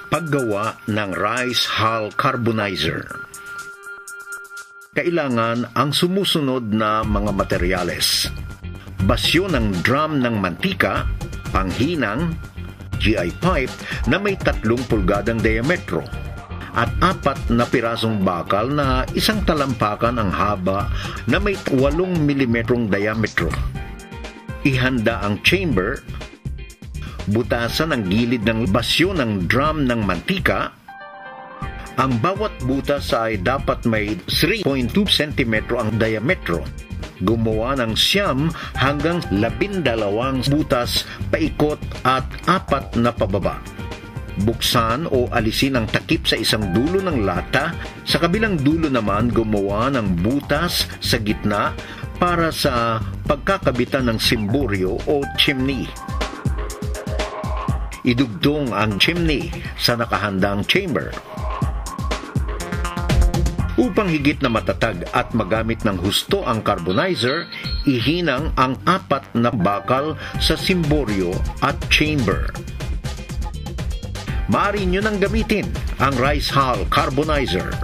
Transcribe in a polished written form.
Paggawa ng rice hull carbonizer. Kailangan ang sumusunod na mga materyales: basyo ng drum ng mantika, panghinang, GI pipe na may 3 pulgadang diametro, at 4 na pirasong bakal na 1 talampakan ang haba na may 8 mm diametro. Ihanda ang chamber. Butasan ang gilid ng basyo ng drum ng mantika. Ang bawat butas ay dapat may 3.2 cm ang diametro. Gumawa ng 9 hanggang 12 butas paikot at 4 na pababa. Buksan o alisin ang takip sa isang dulo ng lata. Sa kabilang dulo naman, gumawa ng butas sa gitna para sa pagkakabitan ng simburyo o chimney. Idugtong ang chimney sa nakahandang chamber. Upang higit na matatag at magamit ng husto ang carbonizer, ihinang ang 4 na bakal sa simboryo at chamber. Maaari nyo nang gamitin ang rice hull carbonizer.